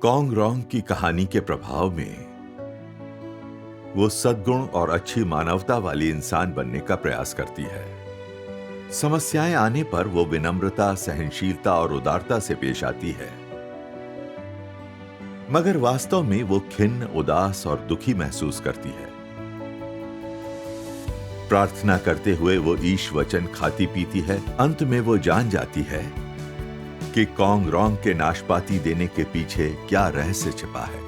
Kong wrong की कहानी के प्रभाव में वो सद्गुण और अच्छी मानवता वाली इंसान बनने का प्रयास करती है। समस्याएं आने पर वो विनम्रता, सहनशीलता और उदारता से पेश आती है, मगर वास्तव में वो खिन्न, उदास और दुखी महसूस करती है। प्रार्थना करते हुए वो ईश वचन खाती पीती है। अंत में वो जान जाती है कि कॉन्ग रॉन्ग के नाशपाती देने के पीछे क्या रहस्य छिपा है।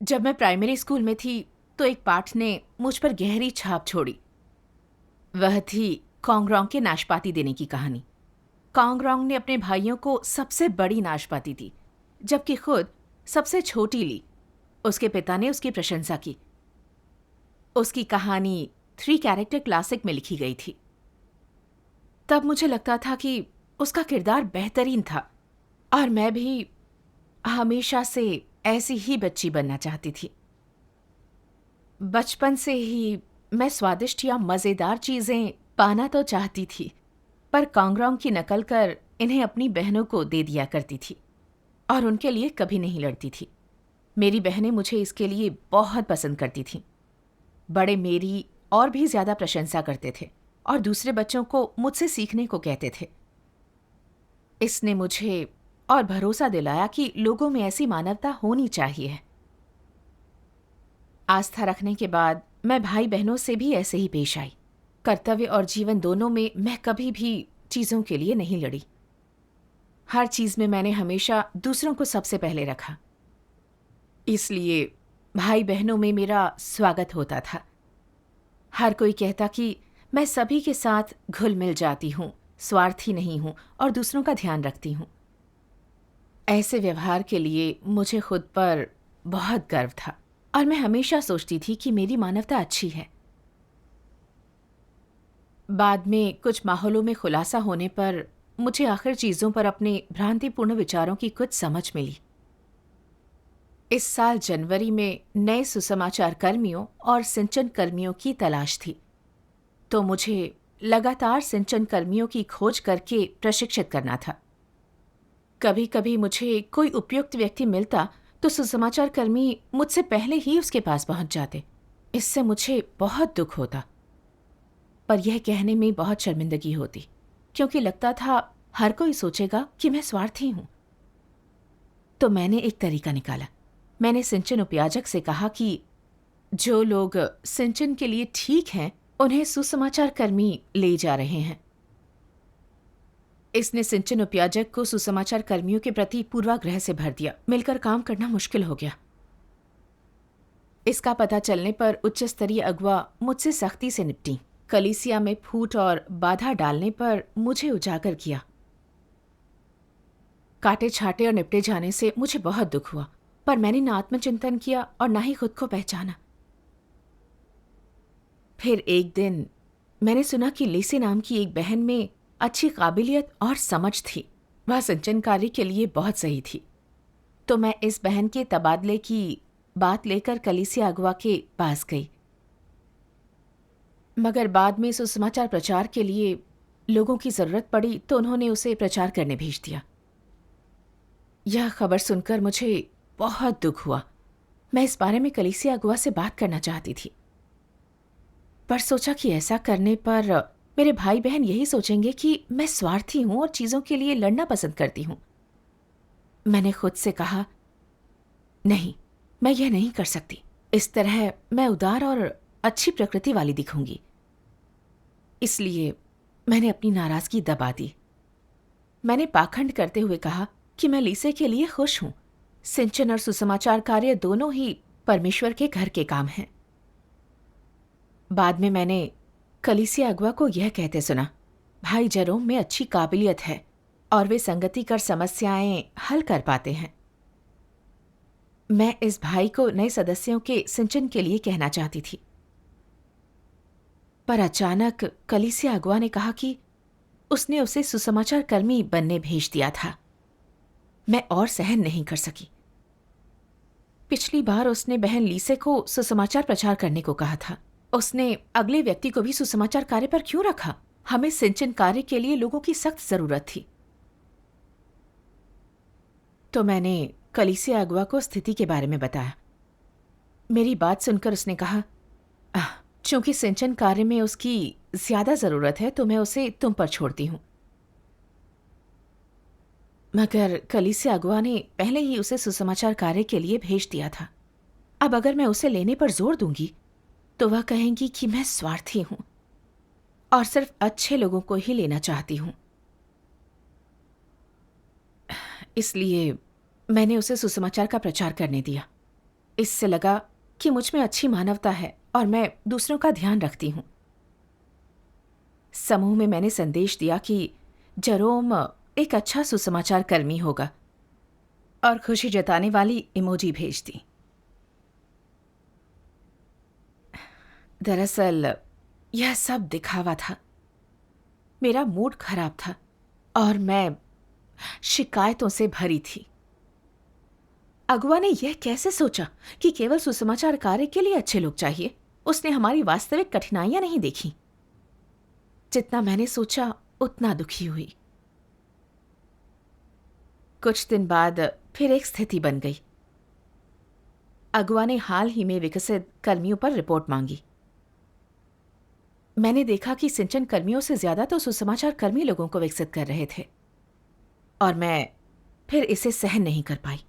जब मैं प्राइमरी स्कूल में थी तो एक पाठ ने मुझ पर गहरी छाप छोड़ी। वह थी कॉन्ग रॉन्ग के नाशपाती देने की कहानी। कॉन्ग रॉन्ग ने अपने भाइयों को सबसे बड़ी नाशपाती दी, जबकि खुद सबसे छोटी ली। उसके पिता ने उसकी प्रशंसा की। उसकी कहानी 3 कैरेक्टर क्लासिक में लिखी गई थी। तब मुझे लगता था कि उसका किरदार बेहतरीन था और मैं भी हमेशा से ऐसी ही बच्ची बनना चाहती थी। बचपन से ही मैं स्वादिष्ट या मज़ेदार चीज़ें पाना तो चाहती थी, पर कॉन्ग रॉन्ग की नकल कर इन्हें अपनी बहनों को दे दिया करती थी और उनके लिए कभी नहीं लड़ती थी। मेरी बहनें मुझे इसके लिए बहुत पसंद करती थीं। बड़े मेरी और भी ज़्यादा प्रशंसा करते थे और दूसरे बच्चों को मुझसे सीखने को कहते थे। इसने मुझे और भरोसा दिलाया कि लोगों में ऐसी मानवता होनी चाहिए। आस्था रखने के बाद मैं भाई बहनों से भी ऐसे ही पेश आई। कर्तव्य और जीवन दोनों में मैं कभी भी चीज़ों के लिए नहीं लड़ी। हर चीज़ में मैंने हमेशा दूसरों को सबसे पहले रखा। इसलिए भाई बहनों में मेरा स्वागत होता था। हर कोई कहता कि मैं सभी के साथ घुल मिल जाती हूँ, स्वार्थी नहीं हूँ और दूसरों का ध्यान रखती हूँ। ऐसे व्यवहार के लिए मुझे खुद पर बहुत गर्व था और मैं हमेशा सोचती थी कि मेरी मानवता अच्छी है। बाद में कुछ माहौलों में खुलासा होने पर मुझे आखिर चीज़ों पर अपने भ्रांतिपूर्ण विचारों की कुछ समझ मिली। इस साल जनवरी में नए सुसमाचार कर्मियों और सिंचन कर्मियों की तलाश थी, तो मुझे लगातार सिंचन कर्मियों की खोज करके प्रशिक्षित करना था। कभी कभी मुझे कोई उपयुक्त व्यक्ति मिलता तो सुसमाचार कर्मी मुझसे पहले ही उसके पास पहुंच जाते। इससे मुझे बहुत दुख होता, पर यह कहने में बहुत शर्मिंदगी होती, क्योंकि लगता था हर कोई सोचेगा कि मैं स्वार्थी हूं। तो मैंने एक तरीका निकाला। मैंने सिंचन उपयाजक से कहा कि जो लोग सिंचन के लिए ठीक हैं उन्हें सुसमाचार कर्मी ले जा रहे हैं। इसने सिंचन उपयाजक को सुसमाचार कर्मियों के प्रति पूर्वाग्रह से भर दिया। मिलकर काम करना मुश्किल हो गया। इसका पता चलने पर उच्च स्तरीय अगुवा मुझसे सख्ती से निपटी। कलीसिया में फूट और बाधा डालने पर मुझे उजागर किया। काटे छाटे और निपटे जाने से मुझे बहुत दुख हुआ, पर मैंने न आत्मचिंतन किया और न ही खुद को पहचाना। फिर एक दिन मैंने सुना कि लेसी नाम की एक बहन में अच्छी काबिलियत और समझ थी। वह सिंचन कार्य के लिए बहुत सही थी। तो मैं इस बहन के तबादले की बात लेकर कलीसिया अगुवा के पास गई, मगर बाद में सुसमाचार प्रचार के लिए लोगों की जरूरत पड़ी तो उन्होंने उसे प्रचार करने भेज दिया। यह खबर सुनकर मुझे बहुत दुख हुआ। मैं इस बारे में कलीसिया अगुवा से बात करना चाहती थी, पर सोचा कि ऐसा करने पर मेरे भाई बहन यही सोचेंगे कि मैं स्वार्थी हूं और चीजों के लिए लड़ना पसंद करती हूं। मैंने खुद से कहा, नहीं, मैं यह नहीं कर सकती। इस तरह मैं उदार और अच्छी प्रकृति वाली दिखूंगी। इसलिए मैंने अपनी नाराजगी दबा दी। मैंने पाखंड करते हुए कहा कि मैं लीसे के लिए खुश हूं। सिंचन और सुसमाचार कार्य दोनों ही परमेश्वर के घर के काम हैं। बाद में मैंने कलीसिया अगुवा को यह कहते सुना, भाई जेरोम में अच्छी काबिलियत है और वे संगति कर समस्याएं हल कर पाते हैं। मैं इस भाई को नए सदस्यों के सिंचन के लिए कहना चाहती थी, पर अचानक कलीसिया अगुवा ने कहा कि उसने उसे सुसमाचार कर्मी बनने भेज दिया था। मैं और सहन नहीं कर सकी। पिछली बार उसने बहन लीसे को सुसमाचार प्रचार करने को कहा था। उसने अगले व्यक्ति को भी सुसमाचार कार्य पर क्यों रखा? हमें सिंचन कार्य के लिए लोगों की सख्त जरूरत थी। तो मैंने कलीसिया अगुआ को स्थिति के बारे में बताया। मेरी बात सुनकर उसने कहा, चूंकि सिंचन कार्य में उसकी ज्यादा जरूरत है तो मैं उसे तुम पर छोड़ती हूं। मगर कलीसिया अगुआ ने पहले ही उसे सुसमाचार कार्य के लिए भेज दिया था। अब अगर मैं उसे लेने पर जोर दूंगी तो वह कहेंगी कि मैं स्वार्थी हूं और सिर्फ अच्छे लोगों को ही लेना चाहती हूं। इसलिए मैंने उसे सुसमाचार का प्रचार करने दिया। इससे लगा कि मुझ में अच्छी मानवता है और मैं दूसरों का ध्यान रखती हूं। समूह में मैंने संदेश दिया कि जेरोम एक अच्छा सुसमाचार कर्मी होगा और खुशी जताने वाली इमोजी भेज दी। दरअसल यह सब दिखावा था। मेरा मूड खराब था और मैं शिकायतों से भरी थी। अगुआ ने यह कैसे सोचा कि केवल सुसमाचार कार्य के लिए अच्छे लोग चाहिए? उसने हमारी वास्तविक कठिनाइयां नहीं देखी। जितना मैंने सोचा उतना दुखी हुई। कुछ दिन बाद फिर एक स्थिति बन गई। अगुआ ने हाल ही में विकसित कर्मियों पर रिपोर्ट मांगी। मैंने देखा कि सिंचन कर्मियों से ज्यादा तो सुसमाचार कर्मी लोगों को विकसित कर रहे थे और मैं फिर इसे सहन नहीं कर पाई।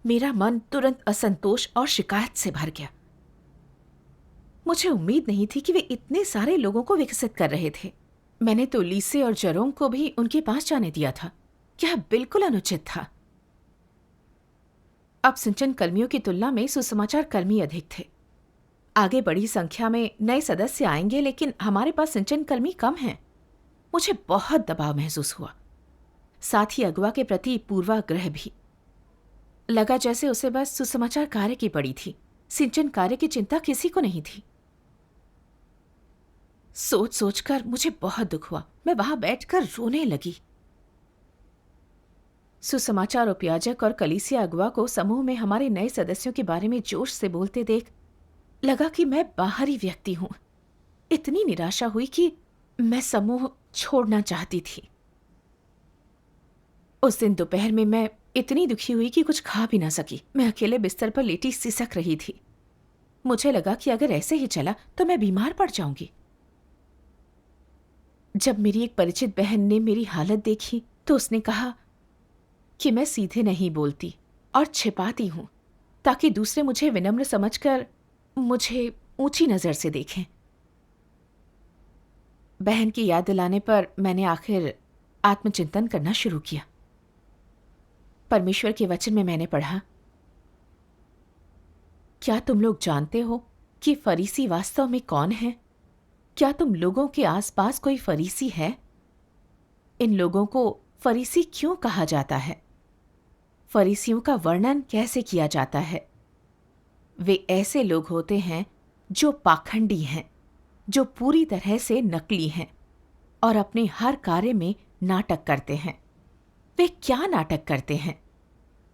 मेरा मन तुरंत असंतोष और शिकायत से भर गया। मुझे उम्मीद नहीं थी कि वे इतने सारे लोगों को विकसित कर रहे थे। मैंने तो लीसे और जेरोम को भी उनके पास जाने दिया था। यह बिल्कुल अनुचित था। अब सिंचन कर्मियों की तुलना में सुसमाचार कर्मी अधिक थे। आगे बड़ी संख्या में नए सदस्य आएंगे, लेकिन हमारे पास सिंचन कर्मी कम हैं। मुझे बहुत दबाव महसूस हुआ, साथ ही अगुआ के प्रति पूर्वाग्रह भी। लगा जैसे उसे बस सुसमाचार कार्य की पड़ी थी। सिंचन कार्य की चिंता किसी को नहीं थी। सोच सोचकर मुझे बहुत दुख हुआ। मैं वहां बैठकर रोने लगी। सुसमाचार उपयाजक और कलीसिया अगुआ को समूह में हमारे नए सदस्यों के बारे में जोश से बोलते देख लगा कि मैं बाहरी व्यक्ति हूं। इतनी निराशा हुई कि मैं समूह छोड़ना चाहती थी। उस दिन दोपहर में मैं इतनी दुखी हुई कि कुछ खा भी ना सकी। मैं अकेले बिस्तर पर लेटी सिसक रही थी। मुझे लगा कि अगर ऐसे ही चला तो मैं बीमार पड़ जाऊंगी। जब मेरी एक परिचित बहन ने मेरी हालत देखी तो उसने कहा कि मैं सीधे नहीं बोलती और छिपाती हूं ताकि दूसरे मुझे विनम्र समझकर मुझे ऊंची नजर से देखें। बहन की याद दिलाने पर मैंने आखिर आत्मचिंतन करना शुरू किया। परमेश्वर के वचन में मैंने पढ़ा, क्या तुम लोग जानते हो कि फरीसी वास्तव में कौन है? क्या तुम लोगों के आसपास कोई फरीसी है? इन लोगों को फरीसी क्यों कहा जाता है? फरीसियों का वर्णन कैसे किया जाता है? वे ऐसे लोग होते हैं जो पाखंडी हैं, जो पूरी तरह से नकली हैं और अपने हर कार्य में नाटक करते हैं। वे क्या नाटक करते हैं?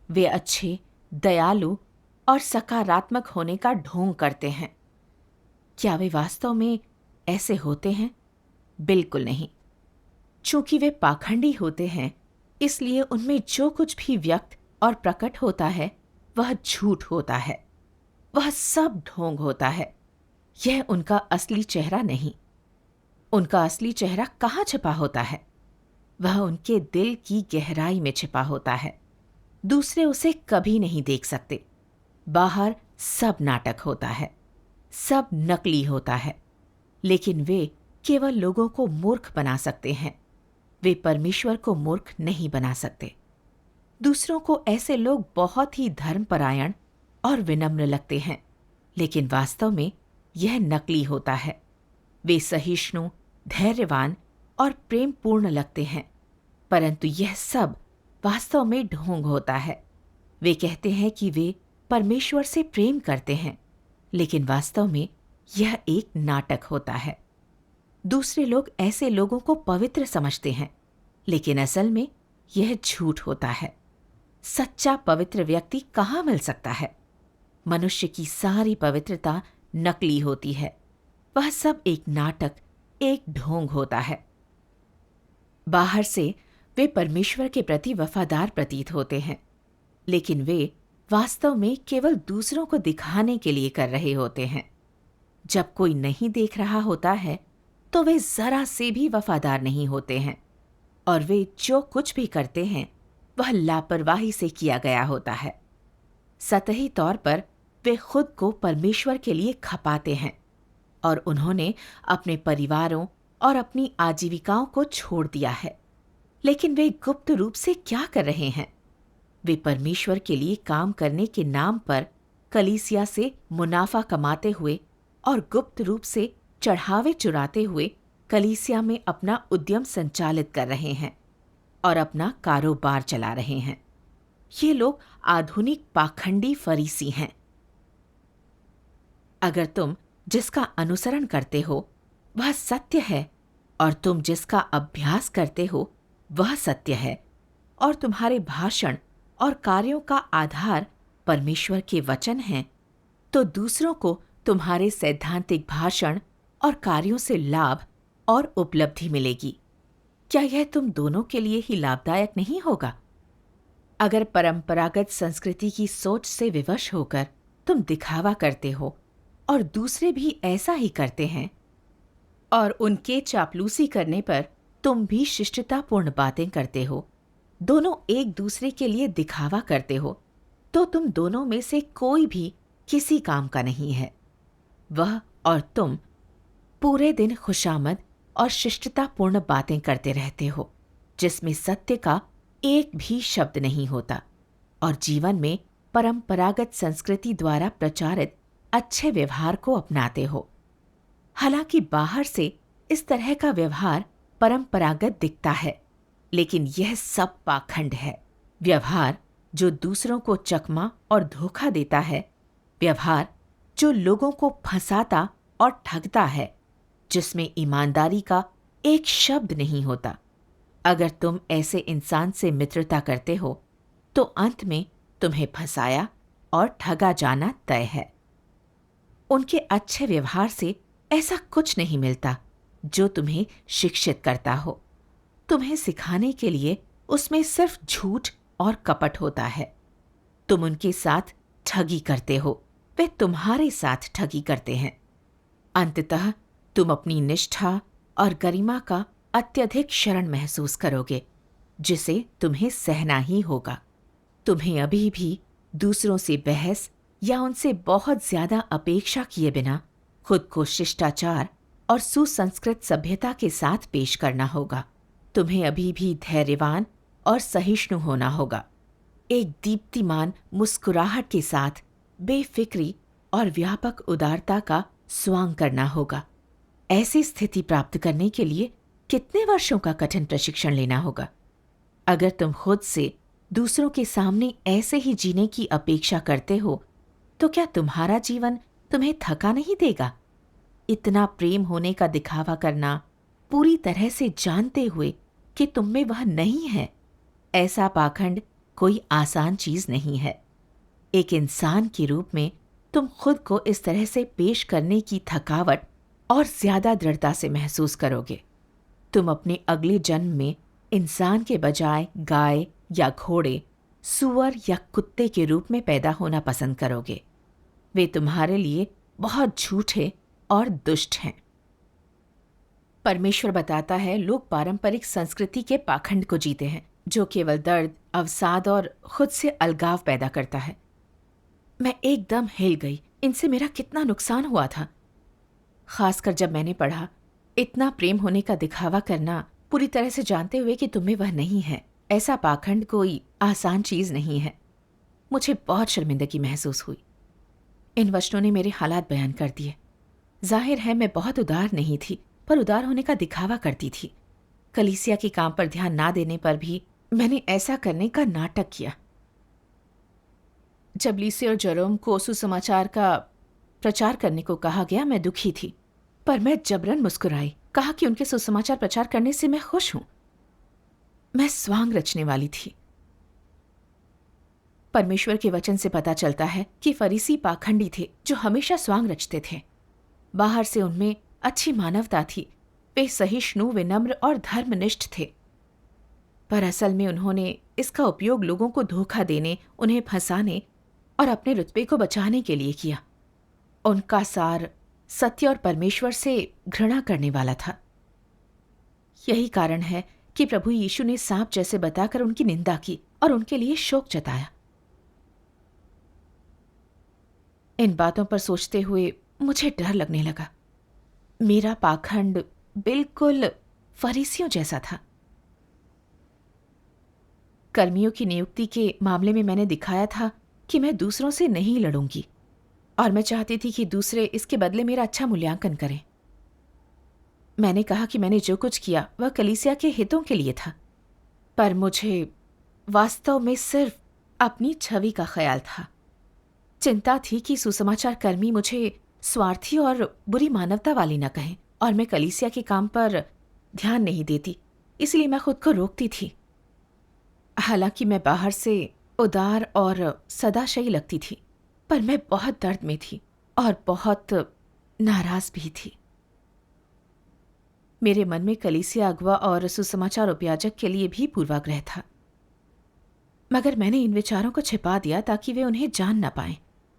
वे अच्छे, दयालु और सकारात्मक होने का ढोंग करते हैं। क्या वे वास्तव में ऐसे होते हैं? बिल्कुल नहीं। चूंकि वे पाखंडी होते हैं, इसलिए उनमें जो कुछ भी व्यक्त और प्रकट होता है वह झूठ होता है। वह सब ढोंग होता है। यह उनका असली चेहरा नहीं। उनका असली चेहरा कहाँ छिपा होता है? वह उनके दिल की गहराई में छिपा होता है। दूसरे उसे कभी नहीं देख सकते। बाहर सब नाटक होता है, सब नकली होता है, लेकिन वे केवल लोगों को मूर्ख बना सकते हैं। वे परमेश्वर को मूर्ख नहीं बना सकते। दूसरों को ऐसे लोग बहुत ही धर्मपरायण और विनम्र लगते हैं, लेकिन वास्तव में यह नकली होता है। वे सहिष्णु, धैर्यवान और प्रेमपूर्ण लगते हैं, परंतु यह सब वास्तव में ढोंग होता है। वे कहते हैं कि वे परमेश्वर से प्रेम करते हैं, लेकिन वास्तव में यह एक नाटक होता है। दूसरे लोग ऐसे लोगों को पवित्र समझते हैं, लेकिन असल में यह झूठ होता है। सच्चा पवित्र व्यक्ति कहाँ मिल सकता है? मनुष्य की सारी पवित्रता नकली होती है। वह सब एक नाटक, एक ढोंग होता है। बाहर से वे परमेश्वर के प्रति वफादार प्रतीत होते हैं, लेकिन वे वास्तव में केवल दूसरों को दिखाने के लिए कर रहे होते हैं। जब कोई नहीं देख रहा होता है तो वे जरा से भी वफादार नहीं होते हैं, और वे जो कुछ भी करते हैं वह लापरवाही से किया गया होता है। सतही तौर पर वे खुद को परमेश्वर के लिए खपाते हैं, और उन्होंने अपने परिवारों और अपनी आजीविकाओं को छोड़ दिया है। लेकिन वे गुप्त रूप से क्या कर रहे हैं? वे परमेश्वर के लिए काम करने के नाम पर कलीसिया से मुनाफा कमाते हुए और गुप्त रूप से चढ़ावे चुराते हुए कलीसिया में अपना उद्यम संचालित कर रहे हैं और अपना कारोबार चला रहे हैं। ये लोग आधुनिक पाखंडी फरीसी हैं। अगर तुम जिसका अनुसरण करते हो वह सत्य है, और तुम जिसका अभ्यास करते हो वह सत्य है, और तुम्हारे भाषण और कार्यों का आधार परमेश्वर के वचन हैं, तो दूसरों को तुम्हारे सैद्धांतिक भाषण और कार्यों से लाभ और उपलब्धि मिलेगी। क्या यह तुम दोनों के लिए ही लाभदायक नहीं होगा? अगर परंपरागत संस्कृति की सोच से विवश होकर तुम दिखावा करते हो और दूसरे भी ऐसा ही करते हैं, और उनके चापलूसी करने पर तुम भी शिष्टतापूर्ण बातें करते हो, दोनों एक दूसरे के लिए दिखावा करते हो, तो तुम दोनों में से कोई भी किसी काम का नहीं है। वह और तुम पूरे दिन खुशामद और शिष्टतापूर्ण बातें करते रहते हो, जिसमें सत्य का एक भी शब्द नहीं होता, और जीवन में परंपरागत संस्कृति द्वारा प्रचारित अच्छे व्यवहार को अपनाते हो। हालांकि बाहर से इस तरह का व्यवहार परंपरागत दिखता है, लेकिन यह सब पाखंड है। व्यवहार जो दूसरों को चकमा और धोखा देता है, व्यवहार जो लोगों को फंसाता और ठगता है, जिसमें ईमानदारी का एक शब्द नहीं होता। अगर तुम ऐसे इंसान से मित्रता करते हो तो अंत में तुम्हें फंसाया और ठगा जाना तय है। उनके अच्छे व्यवहार से ऐसा कुछ नहीं मिलता जो तुम्हें शिक्षित करता हो। तुम्हें सिखाने के लिए उसमें सिर्फ झूठ और कपट होता है। तुम उनके साथ ठगी करते हो, वे तुम्हारे साथ ठगी करते हैं। अंततः तुम अपनी निष्ठा और गरिमा का अत्यधिक शरण महसूस करोगे, जिसे तुम्हें सहना ही होगा। तुम्हें अभी भी दूसरों से बहस या उनसे बहुत ज्यादा अपेक्षा किए बिना खुद को शिष्टाचार और सुसंस्कृत सभ्यता के साथ पेश करना होगा। तुम्हें अभी भी धैर्यवान और सहिष्णु होना होगा। एक दीप्तिमान मुस्कुराहट के साथ बेफिक्री और व्यापक उदारता का स्वांग करना होगा। ऐसी स्थिति प्राप्त करने के लिए कितने वर्षों का कठिन प्रशिक्षण लेना होगा? अगर तुम खुद से दूसरों के सामने ऐसे ही जीने की अपेक्षा करते हो, तो क्या तुम्हारा जीवन तुम्हें थका नहीं देगा? इतना प्रेम होने का दिखावा करना, पूरी तरह से जानते हुए कि तुम में वह नहीं है, ऐसा पाखंड कोई आसान चीज नहीं है। एक इंसान के रूप में तुम खुद को इस तरह से पेश करने की थकावट और ज्यादा दृढ़ता से महसूस करोगे। तुम अपने अगले जन्म में इंसान के बजाय गाय या घोड़े, सूअर या कुत्ते के रूप में पैदा होना पसंद करोगे। वे तुम्हारे लिए बहुत झूठे और दुष्ट हैं। परमेश्वर बताता है, लोग पारंपरिक संस्कृति के पाखंड को जीते हैं, जो केवल दर्द, अवसाद और खुद से अलगाव पैदा करता है। मैं एकदम हिल गई। इनसे मेरा कितना नुकसान हुआ था। खासकर जब मैंने पढ़ा, इतना प्रेम होने का दिखावा करना, पूरी तरह से जानते हुए कि तुम्हें वह नहीं है, ऐसा पाखंड कोई आसान चीज नहीं है। मुझे बहुत शर्मिंदगी महसूस हुई। इन वचनों ने मेरे हालात बयान कर दिए। जाहिर है मैं बहुत उदार नहीं थी, पर उदार होने का दिखावा करती थी। कलीसिया के काम पर ध्यान ना देने पर भी मैंने ऐसा करने का नाटक किया। जब लीसे और जेरोम को सुसमाचार का प्रचार करने को कहा गया, मैं दुखी थी, पर मैं जबरन मुस्कुराई। कहा कि उनके सुसमाचार प्रचार करने से मैं खुश हूं। मैं स्वांग रचने वाली थी, परमेश्वर के वचन से पता चलता है कि फरीसी पाखंडी थे जो हमेशा स्वांग रचते थे। बाहर से उनमें अच्छी मानवता थी, वे सहिष्णु, विनम्र और धर्मनिष्ठ थे, पर असल में उन्होंने इसका उपयोग लोगों को धोखा देने, उन्हें फंसाने और अपने रुतबे को बचाने के लिए किया। उनका सार सत्य और परमेश्वर से घृणा करने वाला था। यही कारण है कि प्रभु यीशु ने सांप जैसे बताकर उनकी निंदा की और उनके लिए शोक जताया। इन बातों पर सोचते हुए मुझे डर लगने लगा। मेरा पाखंड बिल्कुल फरीसियों जैसा था। कर्मियों की नियुक्ति के मामले में मैंने दिखाया था कि मैं दूसरों से नहीं लड़ूंगी और मैं चाहती थी कि दूसरे इसके बदले मेरा अच्छा मूल्यांकन करें। मैंने कहा कि मैंने जो कुछ किया वह कलीसिया के हितों के लिए था, पर मुझे वास्तव में सिर्फ अपनी छवि का ख्याल था। चिंता थी कि सुसमाचार कर्मी मुझे स्वार्थी और बुरी मानवता वाली न कहें और मैं कलीसिया के काम पर ध्यान नहीं देती, इसलिए मैं खुद को रोकती थी। हालांकि मैं बाहर से उदार और सदाशयी लगती थी, पर मैं बहुत दर्द में थी और बहुत नाराज भी थी। मेरे मन में कलीसिया अगुवा और सुसमाचार उपयाजक के लिए भी पूर्वाग्रह था, मगर मैंने इन विचारों को छिपा दिया ताकि वे उन्हें जान न पाएं,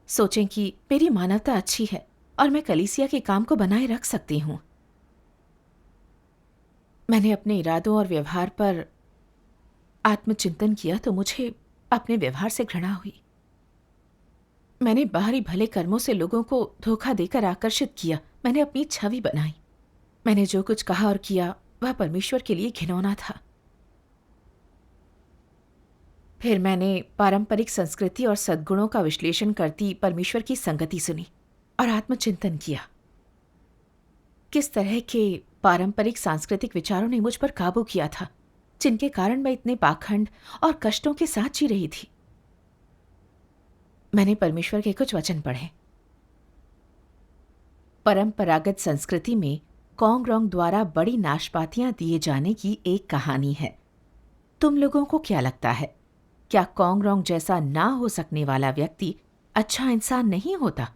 सोचें कि मेरी मानवता अच्छी है और मैं कलीसिया के काम को बनाए रख सकती हूं। मैंने अपने इरादों और व्यवहार पर आत्मचिंतन किया तो मुझे अपने व्यवहार से घृणा हुई। मैंने बाहरी भले कर्मों से लोगों को धोखा देकर आकर्षित किया। मैंने अपनी छवि बनाई। मैंने जो कुछ कहा और किया वह परमेश्वर के लिए घिनौना था। फिर मैंने पारंपरिक संस्कृति और सद्गुणों का विश्लेषण करती परमेश्वर की संगति सुनी और आत्मचिंतन किया। किस तरह के पारंपरिक सांस्कृतिक विचारों ने मुझ पर काबू किया था, जिनके कारण मैं इतने पाखंड और कष्टों के साथ जी रही थी। मैंने परमेश्वर के कुछ वचन पढ़े। परंपरागत संस्कृति में कोंग-रोंग द्वारा बड़ी नाशपातियां दिए जाने की एक कहानी है। तुम लोगों को क्या लगता है, क्या कोंग-रोंग जैसा ना हो सकने वाला व्यक्ति अच्छा इंसान नहीं होता?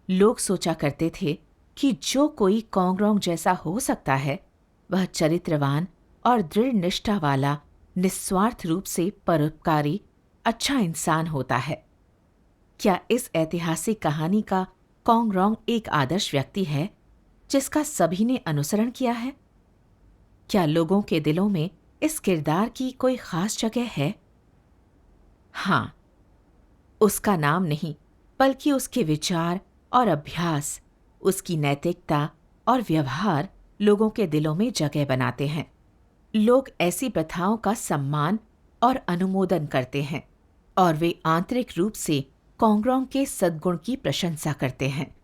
लोग सोचा करते थे कि जो कोई कोंग-रोंग जैसा हो सकता है वह चरित्रवान और दृढ़ निष्ठा वाला, निस्वार्थ रूप से परोपकारी, अच्छा इंसान होता है। क्या इस ऐतिहासिक कहानी का कोंग-रोंग एक आदर्श व्यक्ति है जिसका सभी ने अनुसरण किया है? क्या लोगों के दिलों में इस किरदार की कोई खास जगह है? हाँ, उसका नाम नहीं बल्कि उसके विचार और अभ्यास, उसकी नैतिकता और व्यवहार लोगों के दिलों में जगह बनाते हैं। लोग ऐसी प्रथाओं का सम्मान और अनुमोदन करते हैं और वे आंतरिक रूप से कोंग-रोंग के सद्गुण की प्रशंसा करते हैं।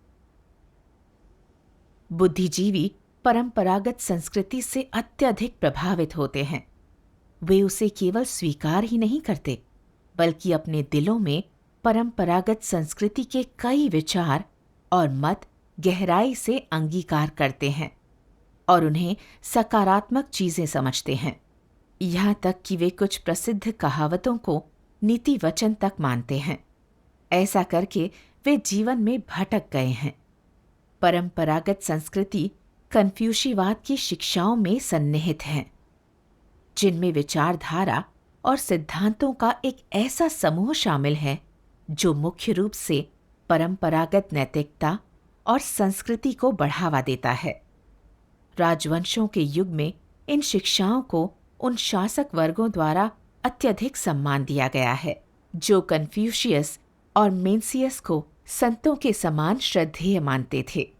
बुद्धिजीवी परंपरागत संस्कृति से अत्यधिक प्रभावित होते हैं। वे उसे केवल स्वीकार ही नहीं करते, बल्कि अपने दिलों में परंपरागत संस्कृति के कई विचार और मत गहराई से अंगीकार करते हैं और उन्हें सकारात्मक चीजें समझते हैं। यहाँ तक कि वे कुछ प्रसिद्ध कहावतों को नीति वचन तक मानते हैं। ऐसा करके वे जीवन में भटक गए हैं। परंपरागत संस्कृति कन्फ्यूशीवाद की शिक्षाओं में सन्निहित है, जिनमें विचारधारा और सिद्धांतों का एक ऐसा समूह शामिल है जो मुख्य रूप से परंपरागत नैतिकता और संस्कृति को बढ़ावा देता है। राजवंशों के युग में इन शिक्षाओं को उन शासक वर्गों द्वारा अत्यधिक सम्मान दिया गया है जो कन्फ्यूशियस और मेंसियस को संतों के समान श्रद्धेय मानते थे।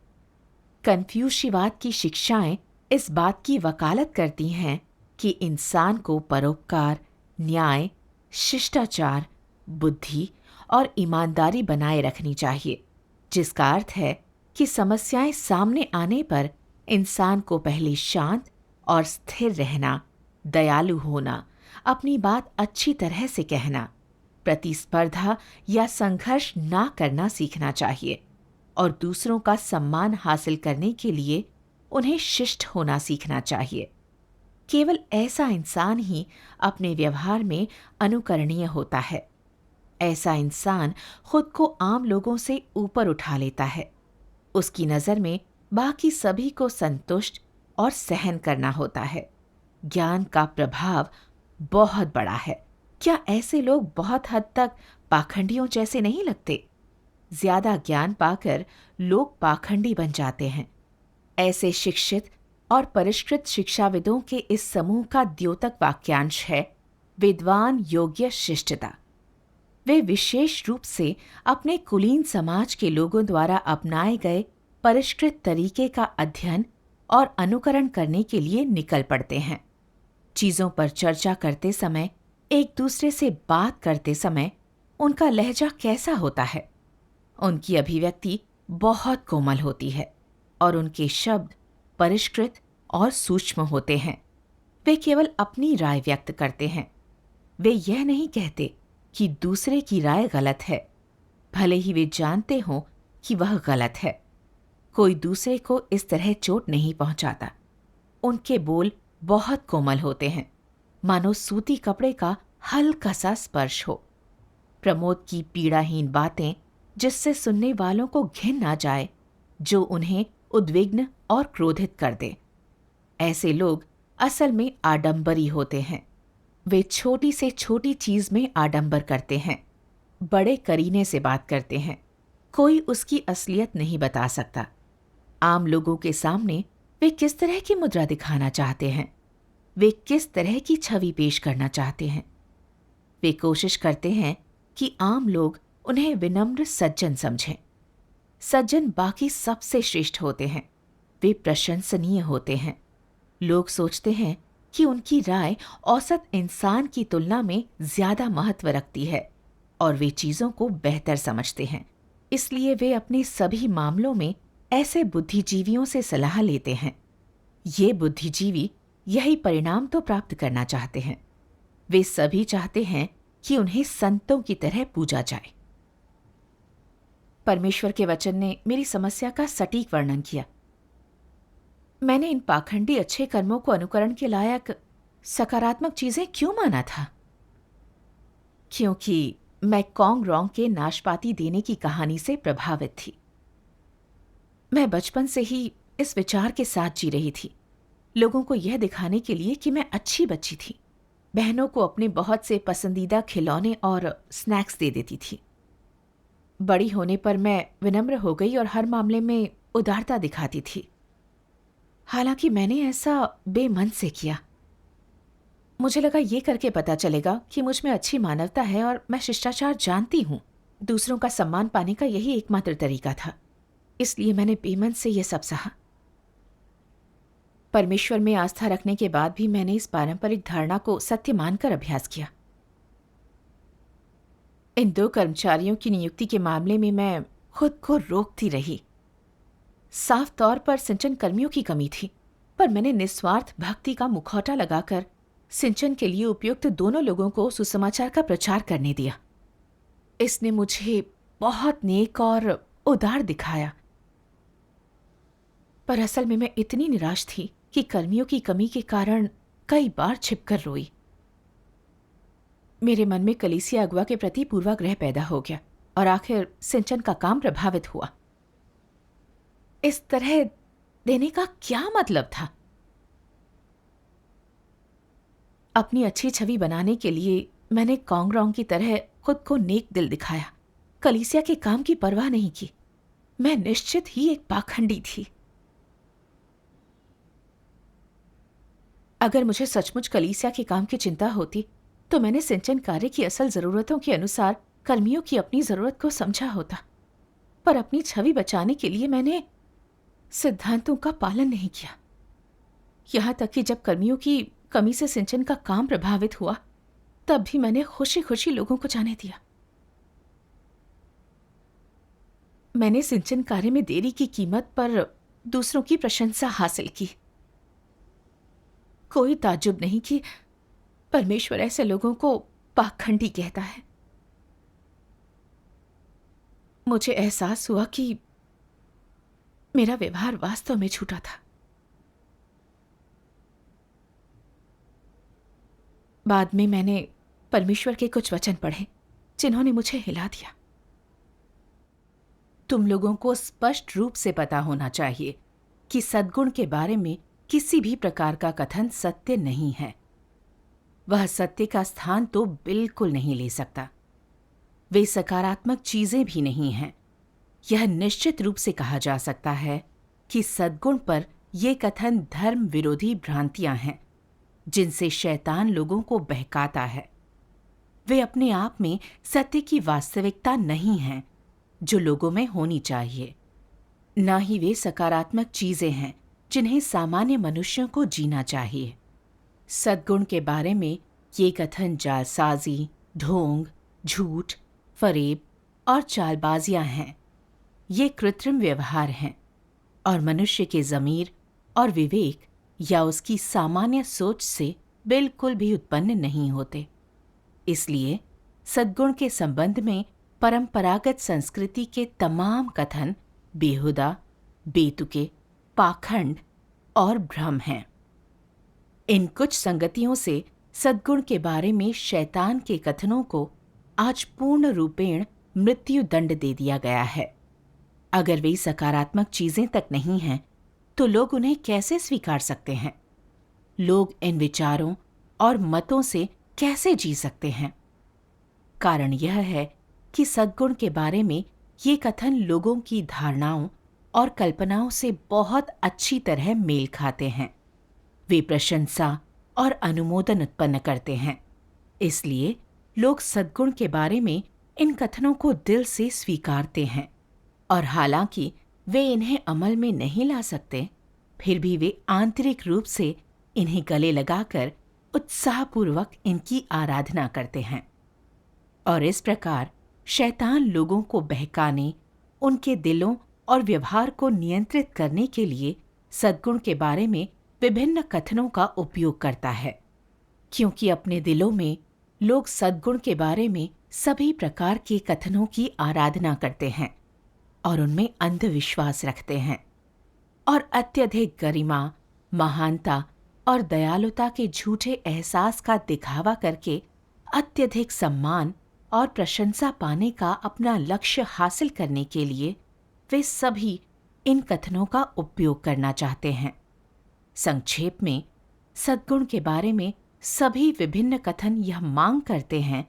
कन्फ्यूशीवाद की शिक्षाएं इस बात की वकालत करती हैं कि इंसान को परोपकार, न्याय, शिष्टाचार, बुद्धि और ईमानदारी बनाए रखनी चाहिए, जिसका अर्थ है कि समस्याएं सामने आने पर इंसान को पहले शांत और स्थिर रहना, दयालु होना, अपनी बात अच्छी तरह से कहना, प्रतिस्पर्धा या संघर्ष ना करना सीखना चाहिए और दूसरों का सम्मान हासिल करने के लिए उन्हें शिष्ट होना सीखना चाहिए। केवल ऐसा इंसान ही अपने व्यवहार में अनुकरणीय होता है। ऐसा इंसान खुद को आम लोगों से ऊपर उठा लेता है। उसकी नज़र में बाकी सभी को संतुष्ट और सहन करना होता है। ज्ञान का प्रभाव बहुत बड़ा है। क्या ऐसे लोग बहुत हद तक पाखंडियों जैसे नहीं लगते? ज्यादा ज्ञान पाकर लोग पाखंडी बन जाते हैं। ऐसे शिक्षित और परिष्कृत शिक्षाविदों के इस समूह का द्योतक वाक्यांश है, विद्वान योग्य शिष्टता। वे विशेष रूप से अपने कुलीन समाज के लोगों द्वारा अपनाए गए परिष्कृत तरीके का अध्ययन और अनुकरण करने के लिए निकल पड़ते हैं। चीजों पर चर्चा करते समय, एक दूसरे से बात करते समय उनका लहजा कैसा होता है? उनकी अभिव्यक्ति बहुत कोमल होती है और उनके शब्द परिष्कृत और सूक्ष्म होते हैं। वे केवल अपनी राय व्यक्त करते हैं। वे यह नहीं कहते कि दूसरे की राय गलत है, भले ही वे जानते हों कि वह गलत है। कोई दूसरे को इस तरह चोट नहीं पहुंचाता। उनके बोल बहुत कोमल होते हैं, मानो सूती कपड़े का हल्का सा स्पर्श हो। प्रमोद की पीड़ाहीन बातें जिससे सुनने वालों को घिन आ जाए, जो उन्हें उद्विग्न और क्रोधित कर दे। ऐसे लोग असल में आडंबरी होते हैं। वे छोटी से छोटी चीज में आडंबर करते हैं, बड़े करीने से बात करते हैं। कोई उसकी असलियत नहीं बता सकता। आम लोगों के सामने वे किस तरह की मुद्रा दिखाना चाहते हैं, वे किस तरह की छवि पेश करना चाहते हैं। वे कोशिश करते हैं कि आम लोग उन्हें विनम्र सज्जन समझें। सज्जन बाकी सबसे श्रेष्ठ होते हैं। वे प्रशंसनीय होते हैं। लोग सोचते हैं कि उनकी राय औसत इंसान की तुलना में ज्यादा महत्व रखती है और वे चीजों को बेहतर समझते हैं। इसलिए वे अपने सभी मामलों में ऐसे बुद्धिजीवियों से सलाह लेते हैं। ये बुद्धिजीवी यही परिणाम तो प्राप्त करना चाहते हैं। वे सभी चाहते हैं कि उन्हें संतों की तरह पूजा जाए। परमेश्वर के वचन ने मेरी समस्या का सटीक वर्णन किया। मैंने इन पाखंडी अच्छे कर्मों को अनुकरण के लायक सकारात्मक चीजें क्यों माना था? क्योंकि मैं कॉन्ग रॉन्ग के नाशपाती देने की कहानी से प्रभावित थी। मैं बचपन से ही इस विचार के साथ जी रही थी, लोगों को यह दिखाने के लिए कि मैं अच्छी बच्ची थी। बहनों को अपने बहुत से पसंदीदा खिलौने और स्नैक्स दे देती थी। बड़ी होने पर मैं विनम्र हो गई और हर मामले में उदारता दिखाती थी। हालांकि मैंने ऐसा बेमन से किया। मुझे लगा ये करके पता चलेगा कि मुझ में अच्छी मानवता है और मैं शिष्टाचार जानती हूँ। दूसरों का सम्मान पाने का यही एकमात्र तरीका था। इसलिए मैंने बेमन से यह सब सहा। परमेश्वर में आस्था रखने के बाद भी मैंने इस पारंपरिक धारणा को सत्य मानकर अभ्यास किया। इन 2 कर्मचारियों की नियुक्ति के मामले में मैं खुद को रोकती रही। साफ तौर पर सिंचन कर्मियों की कमी थी, पर मैंने निस्वार्थ भक्ति का मुखौटा लगाकर सिंचन के लिए उपयुक्त दोनों लोगों को सुसमाचार का प्रचार करने दिया। इसने मुझे बहुत नेक और उदार दिखाया, पर असल में मैं इतनी निराश थी कि कर्मियों की कमी के कारण कई बार छिपकर रोई। मेरे मन में कलीसिया अगुआ के प्रति पूर्वाग्रह पैदा हो गया और आखिर सिंचन का काम प्रभावित हुआ। इस तरह देने का क्या मतलब था? अपनी अच्छी छवि बनाने के लिए मैंने कॉन्ग रॉन्ग की तरह खुद को नेक दिल दिखाया, कलीसिया के काम की परवाह नहीं की। मैं निश्चित ही एक पाखंडी थी। अगर मुझे सचमुच कलीसिया के काम की चिंता होती तो मैंने सिंचन कार्य की असल जरूरतों के अनुसार कर्मियों की अपनी जरूरत को समझा होता, पर अपनी छवि बचाने के लिए मैंने सिद्धांतों का पालन नहीं किया। यहां तक कि जब कर्मियों की कमी से सिंचन का काम प्रभावित हुआ, तब भी मैंने खुशी खुशी लोगों को जाने दिया। मैंने सिंचन कार्य में देरी की कीमत पर दूसरों की प्रशंसा हासिल की। कोई ताज्जुब नहीं कि परमेश्वर ऐसे लोगों को पाखंडी कहता है। मुझे एहसास हुआ कि मेरा व्यवहार वास्तव में झूठा था। बाद में मैंने परमेश्वर के कुछ वचन पढ़े जिन्होंने मुझे हिला दिया। तुम लोगों को स्पष्ट रूप से पता होना चाहिए कि सद्गुण के बारे में किसी भी प्रकार का कथन सत्य नहीं है। वह सत्य का स्थान तो बिल्कुल नहीं ले सकता। वे सकारात्मक चीजें भी नहीं हैं। यह निश्चित रूप से कहा जा सकता है कि सद्गुण पर ये कथन धर्म विरोधी भ्रांतियां हैं, जिनसे शैतान लोगों को बहकाता है। वे अपने आप में सत्य की वास्तविकता नहीं हैं, जो लोगों में होनी चाहिए। न ही वे सकारात्मक चीजें हैं जिन्हें सामान्य मनुष्यों को जीना चाहिए। सद्गुण के बारे में ये कथन जालसाजी, ढोंग, झूठ, फरेब और चालबाजियां हैं। ये कृत्रिम व्यवहार हैं और मनुष्य के ज़मीर और विवेक या उसकी सामान्य सोच से बिल्कुल भी उत्पन्न नहीं होते। इसलिए सद्गुण के संबंध में परंपरागत संस्कृति के तमाम कथन बेहुदा, बेतुके, पाखंड और भ्रम हैं। इन कुछ संगतियों से सद्गुण के बारे में शैतान के कथनों को आज पूर्ण रूपेण मृत्यु दंड दे दिया गया है। अगर वे सकारात्मक चीजें तक नहीं हैं, तो लोग उन्हें कैसे स्वीकार सकते हैं? लोग इन विचारों और मतों से कैसे जी सकते हैं? कारण यह है कि सद्गुण के बारे में ये कथन लोगों की धारणाओं और कल्पनाओं से बहुत अच्छी तरह मेल खाते हैं। वे प्रशंसा और अनुमोदन उत्पन्न करते हैं। इसलिए लोग सद्गुण के बारे में इन कथनों को दिल से स्वीकारते हैं, और हालांकि वे इन्हें अमल में नहीं ला सकते, फिर भी वे आंतरिक रूप से इन्हें गले लगाकर उत्साहपूर्वक इनकी आराधना करते हैं। और इस प्रकार शैतान लोगों को बहकाने, उनके दिलों और व्यवहार को नियंत्रित करने के लिए सद्गुण के बारे में विभिन्न कथनों का उपयोग करता है। क्योंकि अपने दिलों में लोग सद्गुण के बारे में सभी प्रकार के कथनों की आराधना करते हैं और उनमें अंधविश्वास रखते हैं, और अत्यधिक गरिमा, महानता और दयालुता के झूठे एहसास का दिखावा करके अत्यधिक सम्मान और प्रशंसा पाने का अपना लक्ष्य हासिल करने के लिए वे सभी इन कथनों का उपयोग करना चाहते हैं। संक्षेप में, सद्गुण के बारे में सभी विभिन्न कथन यह मांग करते हैं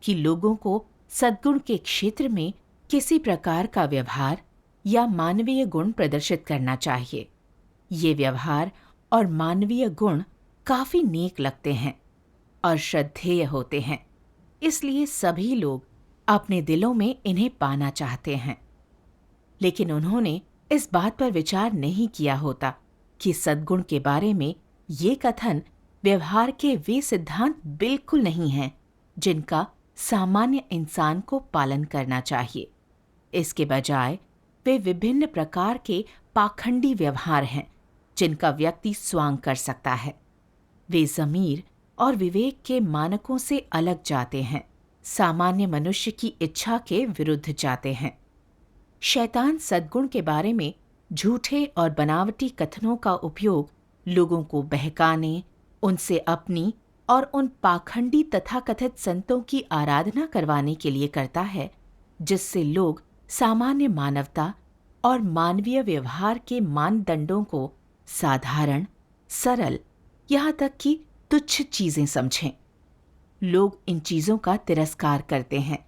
कि लोगों को सद्गुण के क्षेत्र में किसी प्रकार का व्यवहार या मानवीय गुण प्रदर्शित करना चाहिए। ये व्यवहार और मानवीय गुण काफी नेक लगते हैं और श्रद्धेय होते हैं, इसलिए सभी लोग अपने दिलों में इन्हें पाना चाहते हैं। लेकिन उन्होंने इस बात पर विचार नहीं किया होता कि सद्गुण के बारे में ये कथन व्यवहार के वे सिद्धांत बिल्कुल नहीं हैं जिनका सामान्य इंसान को पालन करना चाहिए। इसके बजाय वे विभिन्न प्रकार के पाखंडी व्यवहार हैं जिनका व्यक्ति स्वांग कर सकता है। वे ज़मीर और विवेक के मानकों से अलग जाते हैं, सामान्य मनुष्य की इच्छा के विरुद्ध जाते हैं। शैतान सद्गुण के बारे में झूठे और बनावटी कथनों का उपयोग लोगों को बहकाने, उनसे अपनी और उन पाखंडी तथाकथित संतों की आराधना करवाने के लिए करता है, जिससे लोग सामान्य मानवता और मानवीय व्यवहार के मानदंडों को साधारण, सरल, यहाँ तक कि तुच्छ चीजें समझें। लोग इन चीजों का तिरस्कार करते हैं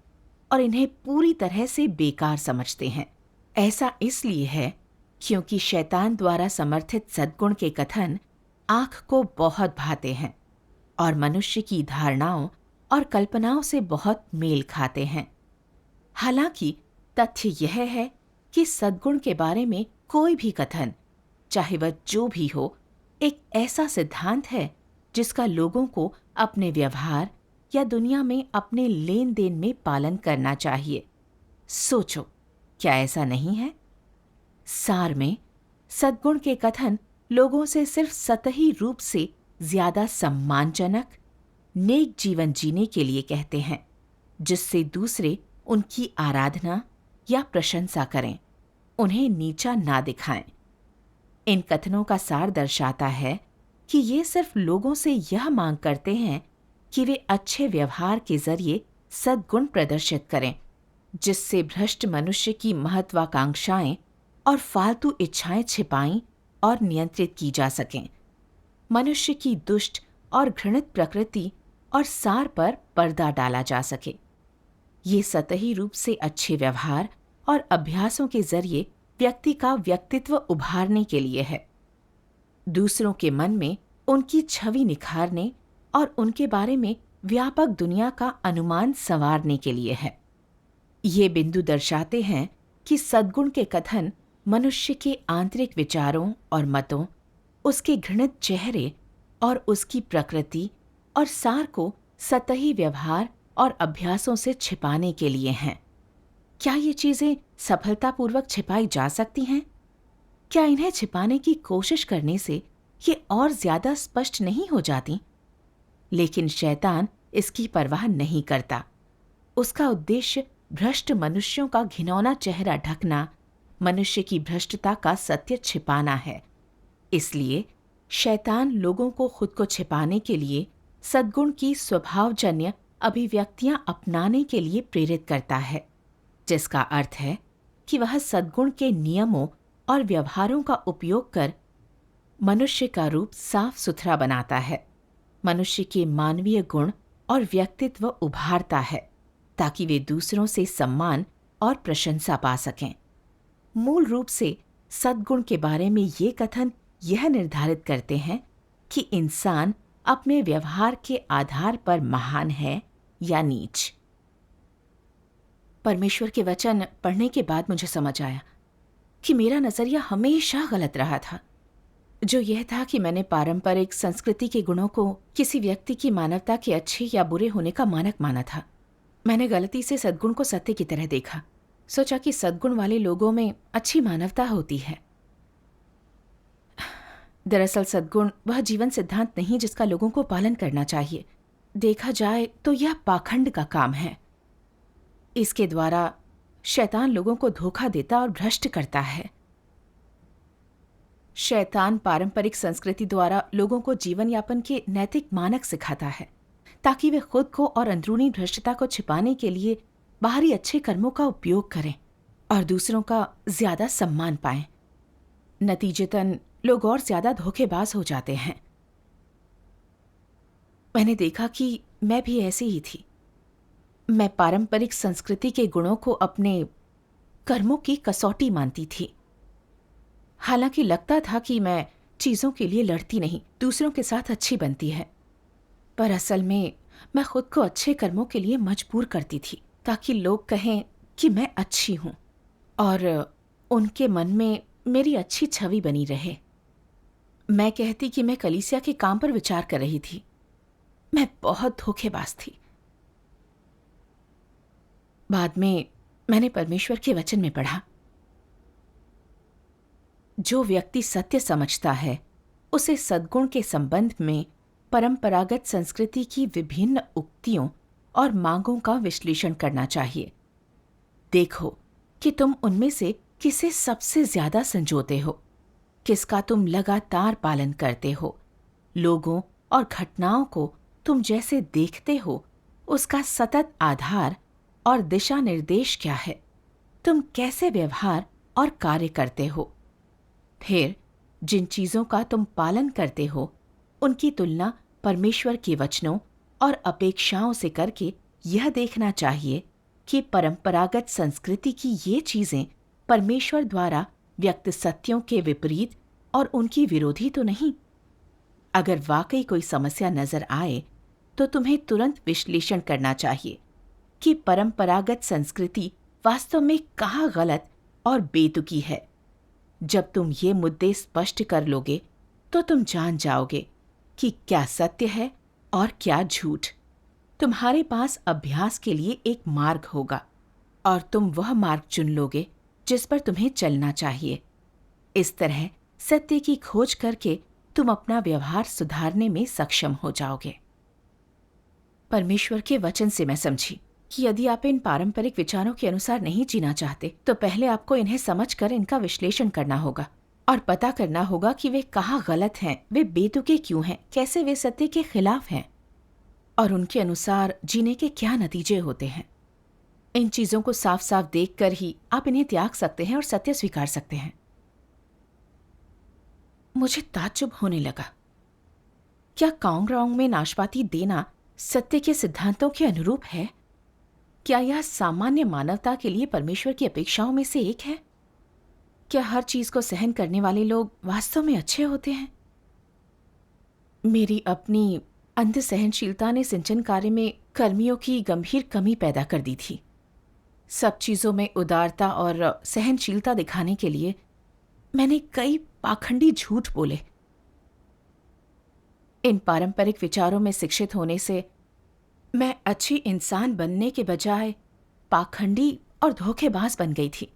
और इन्हें पूरी तरह से बेकार समझते हैं। ऐसा इसलिए है क्योंकि शैतान द्वारा समर्थित सद्गुण के कथन आंख को बहुत भाते हैं और मनुष्य की धारणाओं और कल्पनाओं से बहुत मेल खाते हैं। हालांकि तथ्य यह है कि सद्गुण के बारे में कोई भी कथन, चाहे वह जो भी हो, एक ऐसा सिद्धांत है जिसका लोगों को अपने व्यवहार या दुनिया में अपने लेन देन में पालन करना चाहिए। सोचो, क्या ऐसा नहीं है? सार में, सद्गुण के कथन लोगों से सिर्फ सतही रूप से ज्यादा सम्मानजनक, नेक जीवन जीने के लिए कहते हैं, जिससे दूसरे उनकी आराधना या प्रशंसा करें, उन्हें नीचा ना दिखाएं। इन कथनों का सार दर्शाता है कि ये सिर्फ लोगों से यह मांग करते हैं कि वे अच्छे व्यवहार के जरिए सद्गुण प्रदर्शित करें, जिससे भ्रष्ट मनुष्य की महत्वाकांक्षाएं और फालतू इच्छाएं छिपाई और नियंत्रित की जा सकें। मनुष्य की दुष्ट और घृणित प्रकृति और सार पर पर्दा डाला जा सके। ये सतही रूप से अच्छे व्यवहार और अभ्यासों के जरिए व्यक्ति का व्यक्तित्व उभारने के लिए है, दूसरों के मन में उनकी छवि निखारने और उनके बारे में व्यापक दुनिया का अनुमान संवारने के लिए है। ये बिंदु दर्शाते हैं कि सद्गुण के कथन मनुष्य के आंतरिक विचारों और मतों, उसके घृणित चेहरे और उसकी प्रकृति और सार को सतही व्यवहार और अभ्यासों से छिपाने के लिए हैं। क्या ये चीजें सफलतापूर्वक छिपाई जा सकती हैं? क्या इन्हें छिपाने की कोशिश करने से ये और ज्यादा स्पष्ट नहीं हो जाती? लेकिन शैतान इसकी परवाह नहीं करता। उसका उद्देश्य भ्रष्ट मनुष्यों का घिनौना चेहरा ढकना, मनुष्य की भ्रष्टता का सत्य छिपाना है। इसलिए शैतान लोगों को खुद को छिपाने के लिए सद्गुण की स्वभावजन्य अभिव्यक्तियां अपनाने के लिए प्रेरित करता है, जिसका अर्थ है कि वह सद्गुण के नियमों और व्यवहारों का उपयोग कर मनुष्य का रूप साफ सुथरा बनाता है, मनुष्य के मानवीय गुण और व्यक्तित्व उभारता है, ताकि वे दूसरों से सम्मान और प्रशंसा पा सकें। मूल रूप से सद्गुण के बारे में ये कथन यह निर्धारित करते हैं कि इंसान अपने व्यवहार के आधार पर महान है या नीच। परमेश्वर के वचन पढ़ने के बाद मुझे समझ आया कि मेरा नजरिया हमेशा गलत रहा था, जो यह था कि मैंने पारंपरिक संस्कृति के गुणों को किसी व्यक्ति की मानवता के अच्छे या बुरे होने का मानक माना था। मैंने गलती से सद्गुण को सत्य की तरह देखा, सोचा कि सद्गुण वाले लोगों में अच्छी मानवता होती है। दरअसल सद्गुण वह जीवन सिद्धांत नहीं जिसका लोगों को पालन करना चाहिए। देखा जाए तो यह पाखंड का काम है। इसके द्वारा शैतान लोगों को धोखा देता और भ्रष्ट करता है। शैतान पारंपरिक संस्कृति द्वारा लोगों को जीवन यापन के नैतिक मानक सिखाता है, ताकि वे खुद को और अंदरूनी भ्रष्टता को छिपाने के लिए बाहरी अच्छे कर्मों का उपयोग करें और दूसरों का ज्यादा सम्मान पाएं। नतीजतन लोग और ज्यादा धोखेबाज हो जाते हैं। मैंने देखा कि मैं भी ऐसी ही थी। मैं पारंपरिक संस्कृति के गुणों को अपने कर्मों की कसौटी मानती थी। हालांकि लगता था कि मैं चीजों के लिए लड़ती नहीं, दूसरों के साथ अच्छी बनती है, पर असल में मैं खुद को अच्छे कर्मों के लिए मजबूर करती थी, ताकि लोग कहें कि मैं अच्छी हूं और उनके मन में मेरी अच्छी छवि बनी रहे। मैं कहती कि मैं कलीसिया के काम पर विचार कर रही थी। मैं बहुत धोखेबाज थी। बाद में मैंने परमेश्वर के वचन में पढ़ा, जो व्यक्ति सत्य समझता है उसे सद्गुण के संबंध में परंपरागत संस्कृति की विभिन्न उक्तियों और मांगों का विश्लेषण करना चाहिए। देखो कि तुम उनमें से किसे सबसे ज्यादा संजोते हो, किसका तुम लगातार पालन करते हो। लोगों और घटनाओं को तुम जैसे देखते हो उसका सतत आधार और दिशा निर्देश क्या है। तुम कैसे व्यवहार और कार्य करते हो। फिर जिन चीजों का तुम पालन करते हो उनकी तुलना परमेश्वर के वचनों और अपेक्षाओं से करके यह देखना चाहिए कि परंपरागत संस्कृति की ये चीजें परमेश्वर द्वारा व्यक्त सत्यों के विपरीत और उनकी विरोधी तो नहीं। अगर वाकई कोई समस्या नजर आए तो तुम्हें तुरंत विश्लेषण करना चाहिए कि परंपरागत संस्कृति वास्तव में कहाँ गलत और बेतुकी है। जब तुम ये मुद्दे स्पष्ट कर लोगे तो तुम जान जाओगे कि क्या सत्य है और क्या झूठ। तुम्हारे पास अभ्यास के लिए एक मार्ग होगा और तुम वह मार्ग चुन लोगे जिस पर तुम्हें चलना चाहिए। इस तरह सत्य की खोज करके तुम अपना व्यवहार सुधारने में सक्षम हो जाओगे। परमेश्वर के वचन से मैं समझी कि यदि आप इन पारंपरिक विचारों के अनुसार नहीं जीना चाहते तो पहले आपको इन्हें समझकर इनका विश्लेषण करना होगा और पता करना होगा कि वे कहाँ गलत हैं, वे बेतुके क्यों हैं, कैसे वे सत्य के खिलाफ हैं। और उनके अनुसार जीने के क्या नतीजे होते हैं। इन चीजों को साफ साफ देखकर ही आप इन्हें त्याग सकते हैं और सत्य स्वीकार सकते हैं। मुझे ताज्जुब होने लगा। क्या कांगरांग में नाशपाती देना सत्य के सिद्धांतों के अनुरूप है? क्या यह सामान्य मानवता के लिए परमेश्वर की अपेक्षाओं में से एक है? क्या हर चीज को सहन करने वाले लोग वास्तव में अच्छे होते हैं? मेरी अपनी अंध सहनशीलता ने सिंचन कार्य में कर्मियों की गंभीर कमी पैदा कर दी थी। सब चीजों में उदारता और सहनशीलता दिखाने के लिए मैंने कई पाखंडी झूठ बोले। इन पारंपरिक विचारों में शिक्षित होने से मैं अच्छी इंसान बनने के बजाय पाखंडी और धोखेबाज बन गई थी।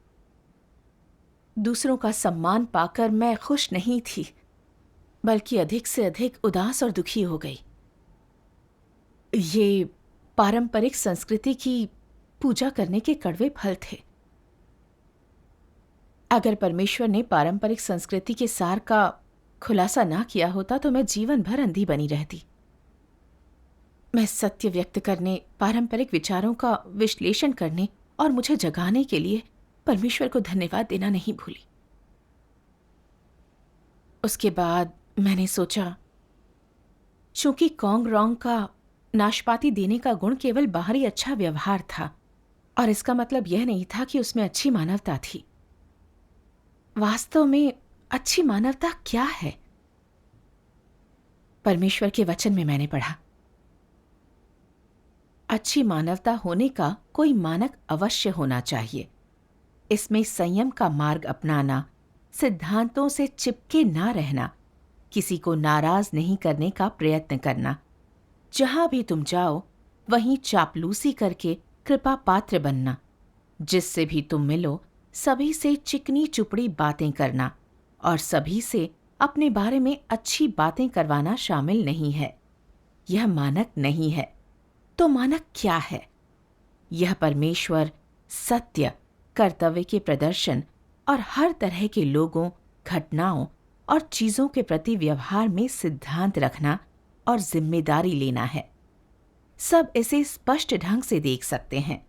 दूसरों का सम्मान पाकर मैं खुश नहीं थी, बल्कि अधिक से अधिक उदास और दुखी हो गई। ये पारंपरिक संस्कृति की पूजा करने के कड़वे फल थे। अगर परमेश्वर ने पारंपरिक संस्कृति के सार का खुलासा ना किया होता तो मैं जीवन भर अंधी बनी रहती। मैं सत्य व्यक्त करने, पारंपरिक विचारों का विश्लेषण करने और मुझे जगाने के लिए परमेश्वर को धन्यवाद देना नहीं भूली। उसके बाद मैंने सोचा, चूंकि कांगरांग का नाशपाती देने का गुण केवल बाहरी अच्छा व्यवहार था और इसका मतलब यह नहीं था कि उसमें अच्छी मानवता थी। वास्तव में अच्छी मानवता क्या है? परमेश्वर के वचन में मैंने पढ़ा, अच्छी मानवता होने का कोई मानक अवश्य होना चाहिए। इसमें संयम का मार्ग अपनाना, सिद्धांतों से चिपके ना रहना, किसी को नाराज नहीं करने का प्रयत्न करना, जहां भी तुम जाओ वहीं चापलूसी करके कृपा पात्र बनना, जिससे भी तुम मिलो सभी से चिकनी चुपड़ी बातें करना और सभी से अपने बारे में अच्छी बातें करवाना शामिल नहीं है। यह मानक नहीं है। तो मानक क्या है? यह परमेश्वर, सत्य, कर्तव्य के प्रदर्शन और हर तरह के लोगों, घटनाओं और चीजों के प्रति व्यवहार में सिद्धांत रखना और जिम्मेदारी लेना है। सब इसे स्पष्ट ढंग से देख सकते हैं।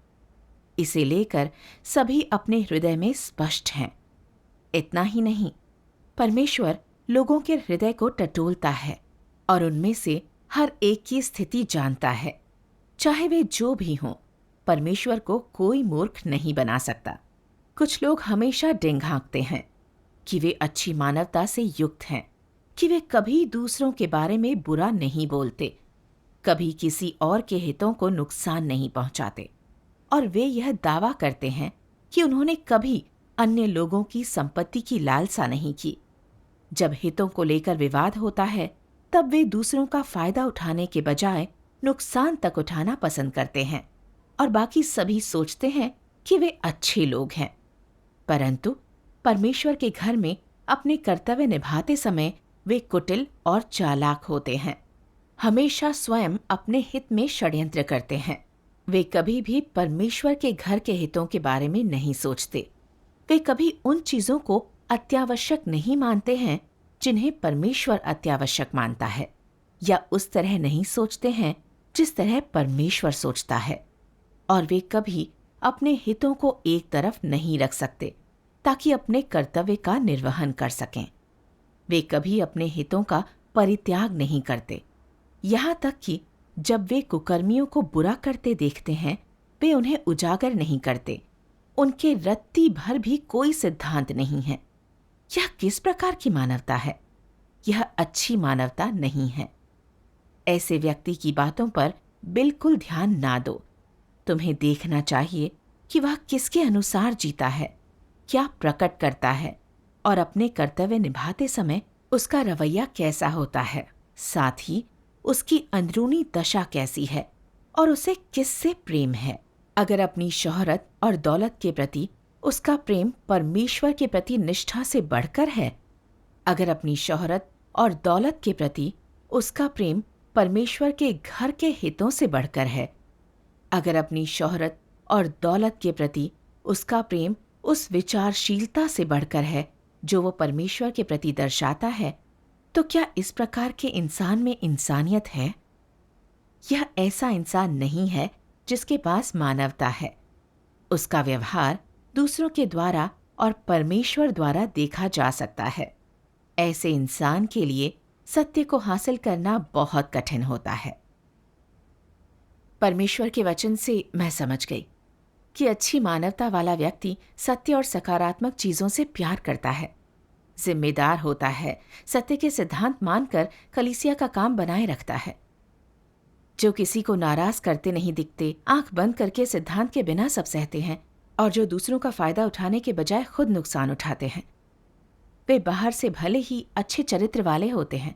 इसे लेकर सभी अपने हृदय में स्पष्ट हैं। इतना ही नहीं, परमेश्वर लोगों के हृदय को टटोलता है और उनमें से हर एक की स्थिति जानता है। चाहे वे जो भी हों, परमेश्वर को कोई मूर्ख नहीं बना सकता। कुछ लोग हमेशा डेंग हाँकते हैं कि वे अच्छी मानवता से युक्त हैं, कि वे कभी दूसरों के बारे में बुरा नहीं बोलते, कभी किसी और के हितों को नुकसान नहीं पहुंचाते, और वे यह दावा करते हैं कि उन्होंने कभी अन्य लोगों की संपत्ति की लालसा नहीं की। जब हितों को लेकर विवाद होता है, तब वे दूसरों का फायदा उठाने के बजाय नुकसान तक उठाना पसंद करते हैं और बाकी सभी सोचते हैं कि वे अच्छे लोग हैं। परंतु परमेश्वर के घर में अपने कर्तव्य निभाते समय वे कुटिल और चालाक होते हैं। हमेशा स्वयं अपने हित में षड्यंत्र करते हैं। वे कभी भी परमेश्वर के घर के हितों के बारे में नहीं सोचते। वे कभी उन चीजों को अत्यावश्यक नहीं मानते हैं जिन्हें परमेश्वर अत्यावश्यक मानता है, या उस तरह नहीं सोचते हैं जिस तरह परमेश्वर सोचता है। और वे कभी अपने हितों को एक तरफ नहीं रख सकते ताकि अपने कर्तव्य का निर्वहन कर सकें। वे कभी अपने हितों का परित्याग नहीं करते। यहाँ तक कि जब वे कुकर्मियों को बुरा करते देखते हैं, वे उन्हें उजागर नहीं करते। उनके रत्ती भर भी कोई सिद्धांत नहीं है। यह किस प्रकार की मानवता है? यह अच्छी मानवता नहीं है। ऐसे व्यक्ति की बातों पर बिल्कुल ध्यान ना दो। तुम्हें देखना चाहिए कि वह किसके अनुसार जीता है, क्या प्रकट करता है और अपने कर्तव्य निभाते समय उसका रवैया कैसा होता है। साथ ही उसकी अंदरूनी दशा कैसी है और उसे किससे प्रेम है। अगर अपनी शोहरत और दौलत के प्रति उसका प्रेम परमेश्वर के प्रति निष्ठा से बढ़कर है, अगर अपनी शोहरत और दौलत के प्रति उसका प्रेम परमेश्वर के घर के हितों से बढ़कर है, अगर अपनी शोहरत और दौलत के प्रति उसका प्रेम उस विचारशीलता से बढ़कर है जो वो परमेश्वर के प्रति दर्शाता है, तो क्या इस प्रकार के इंसान में इंसानियत है? यह ऐसा इंसान नहीं है जिसके पास मानवता है। उसका व्यवहार दूसरों के द्वारा और परमेश्वर द्वारा देखा जा सकता है। ऐसे इंसान के लिए सत्य को हासिल करना बहुत कठिन होता है। परमेश्वर के वचन से मैं समझ गई कि अच्छी मानवता वाला व्यक्ति सत्य और सकारात्मक चीजों से प्यार करता है, जिम्मेदार होता है, सत्य के सिद्धांत मानकर कलीसिया का काम बनाए रखता है। जो किसी को नाराज करते नहीं दिखते, आंख बंद करके सिद्धांत के बिना सब सहते हैं और जो दूसरों का फायदा उठाने के बजाय खुद नुकसान उठाते हैं। वे बाहर से भले ही अच्छे चरित्र वाले होते हैं,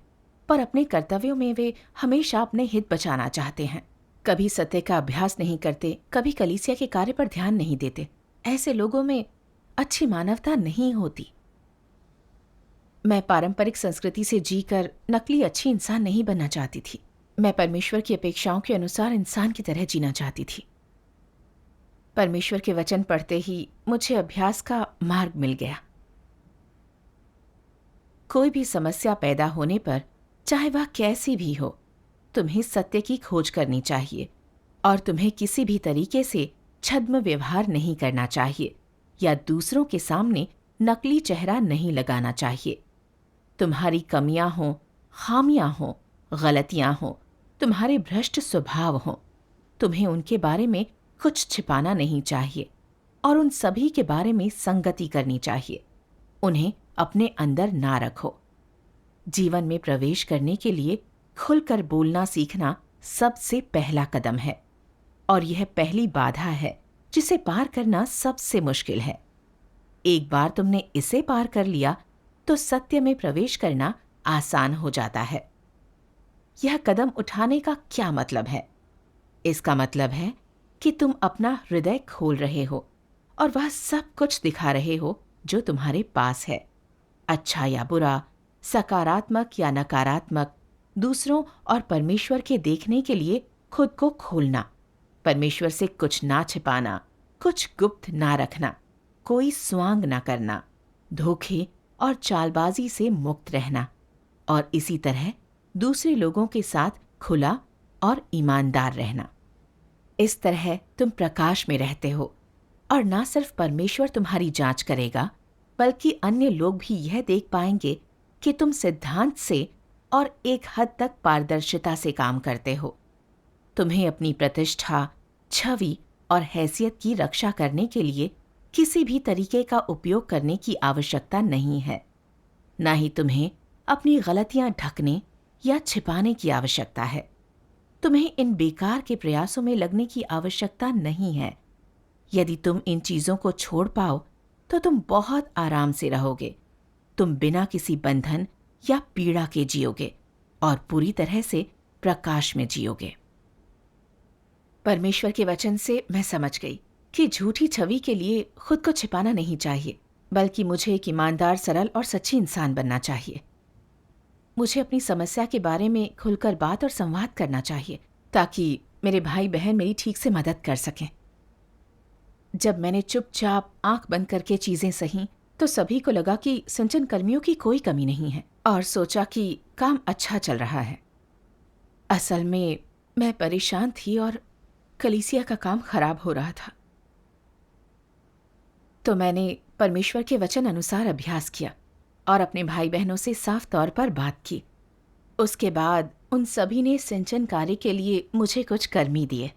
पर अपने कर्तव्यों में वे हमेशा अपने हित बचाना चाहते हैं। कभी सत्य का अभ्यास नहीं करते, कभी कलीसिया के कार्य पर ध्यान नहीं देते। ऐसे लोगों में अच्छी मानवता नहीं होती। मैं पारंपरिक संस्कृति से जीकर नकली अच्छी इंसान नहीं बनना चाहती थी। मैं परमेश्वर की अपेक्षाओं के अनुसार इंसान की तरह जीना चाहती थी। परमेश्वर के वचन पढ़ते ही मुझे अभ्यास का मार्ग मिल गया। कोई भी समस्या पैदा होने पर, चाहे वह कैसी भी हो, तुम्हें सत्य की खोज करनी चाहिए और तुम्हें किसी भी तरीके से छद्म व्यवहार नहीं करना चाहिए या दूसरों के सामने नकली चेहरा नहीं लगाना चाहिए। तुम्हारी कमियां हों, खामियां हों, गलतियां हों, तुम्हारे भ्रष्ट स्वभाव हों, तुम्हें उनके बारे में कुछ छिपाना नहीं चाहिए और उन सभी के बारे में संगति करनी चाहिए। उन्हें अपने अंदर ना रखो। जीवन में प्रवेश करने के लिए खुलकर बोलना सीखना सबसे पहला कदम है और यह पहली बाधा है जिसे पार करना सबसे मुश्किल है। एक बार तुमने इसे पार कर लिया तो सत्य में प्रवेश करना आसान हो जाता है। यह कदम उठाने का क्या मतलब है? इसका मतलब है कि तुम अपना हृदय खोल रहे हो और वह सब कुछ दिखा रहे हो जो तुम्हारे पास है, अच्छा या बुरा, सकारात्मक या नकारात्मक, दूसरों और परमेश्वर के देखने के लिए खुद को खोलना, परमेश्वर से कुछ ना छिपाना, कुछ गुप्त ना रखना, कोई स्वांग ना करना, धोखे और चालबाजी से मुक्त रहना और इसी तरह दूसरे लोगों के साथ खुला और ईमानदार रहना। इस तरह तुम प्रकाश में रहते हो और ना सिर्फ परमेश्वर तुम्हारी जांच करेगा, बल्कि अन्य लोग भी यह देख पाएंगे कि तुम सिद्धांत से और एक हद तक पारदर्शिता से काम करते हो। तुम्हें अपनी प्रतिष्ठा, छवि और हैसियत की रक्षा करने के लिए किसी भी तरीके का उपयोग करने की आवश्यकता नहीं है। ना ही तुम्हें अपनी गलतियां ढकने या छिपाने की आवश्यकता है। तुम्हें इन बेकार के प्रयासों में लगने की आवश्यकता नहीं है। यदि तुम इन चीजों को छोड़ पाओ तो तुम बहुत आराम से रहोगे। तुम बिना किसी बंधन या पीड़ा के जियोगे और पूरी तरह से प्रकाश में जियोगे। परमेश्वर के वचन से मैं समझ गई कि झूठी छवि के लिए खुद को छिपाना नहीं चाहिए, बल्कि मुझे एक ईमानदार, सरल और सच्ची इंसान बनना चाहिए। मुझे अपनी समस्या के बारे में खुलकर बात और संवाद करना चाहिए ताकि मेरे भाई बहन मेरी ठीक से मदद कर सकें। जब मैंने चुपचाप आंख बंद करके चीजें सही तो सभी को लगा कि सिंचन कर्मियों की कोई कमी नहीं है और सोचा कि काम अच्छा चल रहा है। असल में मैं परेशान थी और कलीसिया का काम खराब हो रहा था। तो मैंने परमेश्वर के वचन अनुसार अभ्यास किया और अपने भाई बहनों से साफ तौर पर बात की। उसके बाद उन सभी ने सिंचन कार्य के लिए मुझे कुछ कर्मी दिए।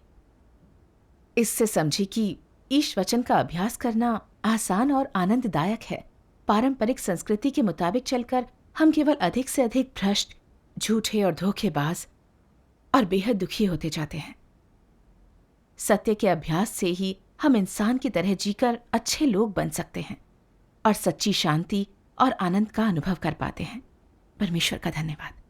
इससे समझी कि ईश वचन का अभ्यास करना आसान और आनंददायक है। पारंपरिक संस्कृति के मुताबिक चलकर हम केवल अधिक से अधिक भ्रष्ट, झूठे और धोखेबाज और बेहद दुखी होते जाते हैं। सत्य के अभ्यास से ही हम इंसान की तरह जीकर अच्छे लोग बन सकते हैं और सच्ची शांति और आनंद का अनुभव कर पाते हैं। परमेश्वर का धन्यवाद।